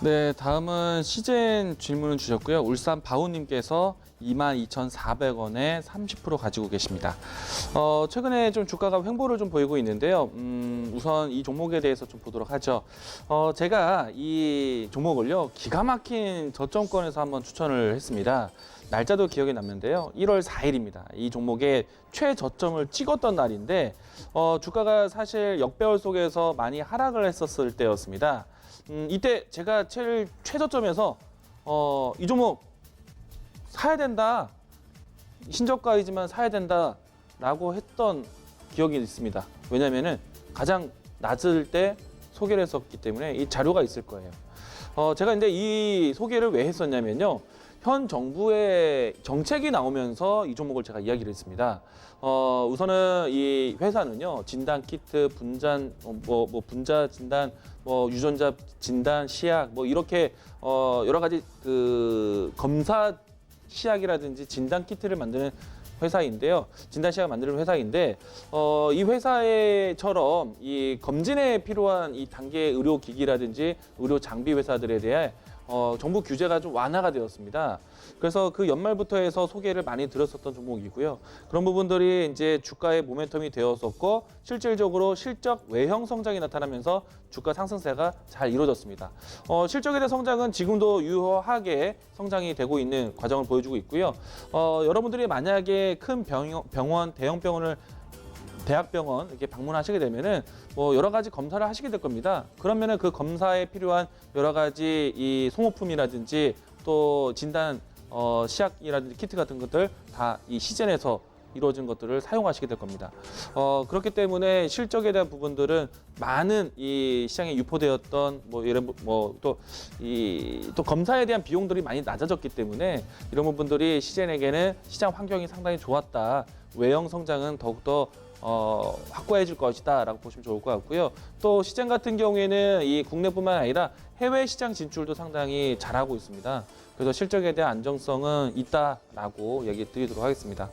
네, 다음은 시젠 질문을 주셨고요. 울산 바우님께서 22,400원에 30% 가지고 계십니다. 최근에 좀 주가가 횡보를 좀 보이고 있는데요. 우선 이 종목에 대해서 좀 보도록 하죠. 제가 이 종목을요, 기가 막힌 저점권에서 한번 추천을 했습니다. 날짜도 기억에 남는데요. 1월 4일입니다. 이 종목의 최저점을 찍었던 날인데, 주가가 사실 역배열 속에서 많이 하락을 했었을 때였습니다. 이때 제가 최저점에서 이 종목 사야 된다, 신저가이지만 사야 된다라고 했던 기억이 있습니다. 왜냐하면은 가장 낮을 때 소개를 했었기 때문에 이 자료가 있을 거예요. 제가 근데 이 소개를 왜 했었냐면요. 현 정부의 정책이 나오면서 이 종목을 제가 이야기를 했습니다. 우선은 이 회사는요, 진단 키트, 분자 진단, 유전자 진단, 시약, 이렇게 여러 가지 그 검사 시약이라든지 진단 키트를 만드는 회사인데요. 진단 시약 만드는 회사인데, 이 회사처럼 이 검진에 필요한 이 단계 의료 기기라든지 의료 장비 회사들에 대해 정부 규제가 좀 완화가 되었습니다. 그래서 그 연말부터 해서 소개를 많이 들었었던 종목이고요. 그런 부분들이 이제 주가의 모멘텀이 되었었고, 실질적으로 실적 외형 성장이 나타나면서 주가 상승세가 잘 이루어졌습니다. 실적에 대한 성장은 지금도 유효하게 성장이 되고 있는 과정을 보여주고 있고요. 여러분들이 만약에 큰 병원, 대형 병원을 대학병원 이렇게 방문하시게 되면은 여러 가지 검사를 하시게 될 겁니다. 그러면은 그 검사에 필요한 여러 가지 이 소모품이라든지 또 진단 시약이라든지 키트 같은 것들 다 이 시젠에서 이루어진 것들을 사용하시게 될 겁니다. 그렇기 때문에 실적에 대한 부분들은 많은 이 시장에 유포되었던 또 검사에 대한 비용들이 많이 낮아졌기 때문에 이런 부분들이 시젠에게는 시장 환경이 상당히 좋았다. 외형 성장은 더욱더 확고해질 것이다 라고 보시면 좋을 것 같고요. 또 시장 같은 경우에는 이 국내뿐만 아니라 해외 시장 진출도 상당히 잘하고 있습니다. 그래서 실적에 대한 안정성은 있다라고 얘기 드리도록 하겠습니다.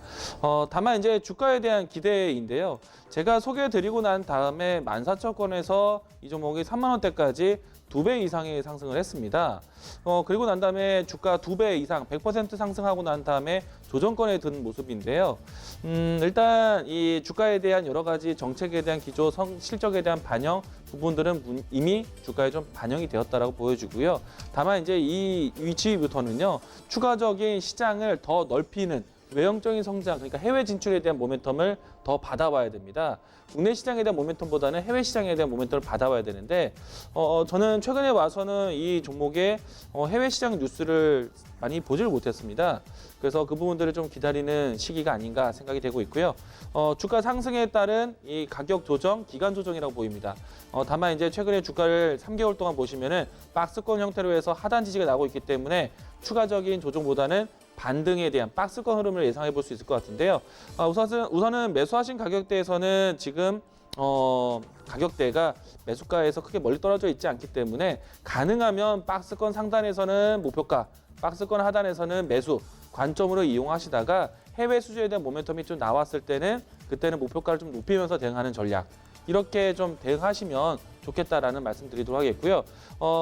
다만 이제 주가에 대한 기대인데요. 제가 소개해드리고 난 다음에 14,000건에서 이 종목이 3만 원대까지 2배 이상의 상승을 했습니다. 그리고 난 다음에 주가 2배 이상 100% 상승하고 난 다음에 조정권에 든 모습인데요. 일단 이 주가에 대한 여러 가지 정책에 대한 기조, 실적에 대한 반영 부분들은 이미 주가에 좀 반영이 되었다라고 보여지고요. 다만 이제 이 위치부터는요, 추가적인 시장을 더 넓히는 외형적인 성장, 그러니까 해외 진출에 대한 모멘텀을 더 받아와야 됩니다. 국내 시장에 대한 모멘텀보다는 해외 시장에 대한 모멘텀을 받아와야 되는데, 저는 최근에 와서는 이 종목의 해외 시장 뉴스를 많이 보지를 못했습니다. 그래서 그 부분들을 좀 기다리는 시기가 아닌가 생각이 되고 있고요. 주가 상승에 따른 이 가격 조정, 기간 조정이라고 보입니다. 다만 이제 최근에 주가를 3개월 동안 보시면은 박스권 형태로 해서 하단 지지가 나오고 있기 때문에 추가적인 조정보다는 반등에 대한 박스권 흐름을 예상해 볼 수 있을 것 같은데요. 우선은 매수하신 가격대에서는 지금 가격대가 매수가에서 크게 멀리 떨어져 있지 않기 때문에 가능하면 박스권 상단에서는 목표가, 박스권 하단에서는 매수 관점으로 이용하시다가 해외 수주에 대한 모멘텀이 좀 나왔을 때는 그때는 목표가를 좀 높이면서 대응하는 전략, 이렇게 좀 대응하시면 좋겠다라는 말씀드리도록 하겠고요.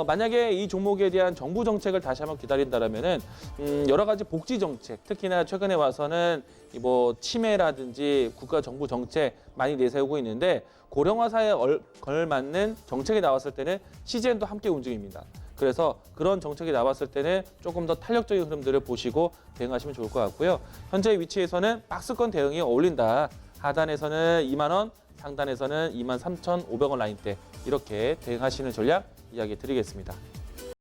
만약에 이 종목에 대한 정부 정책을 다시 한번 기다린다면은 여러 가지 복지 정책, 특히나 최근에 와서는 치매라든지 국가 정부 정책 많이 내세우고 있는데, 고령화 사회에 걸맞는 정책이 나왔을 때는 시젠도 함께 움직입니다. 그래서 그런 정책이 나왔을 때는 조금 더 탄력적인 흐름들을 보시고 대응하시면 좋을 것 같고요. 현재 위치에서는 박스권 대응이 어울린다. 하단에서는 2만 원, 상단에서는 23,500원 라인대, 이렇게 대응하시는 전략 이야기 드리겠습니다.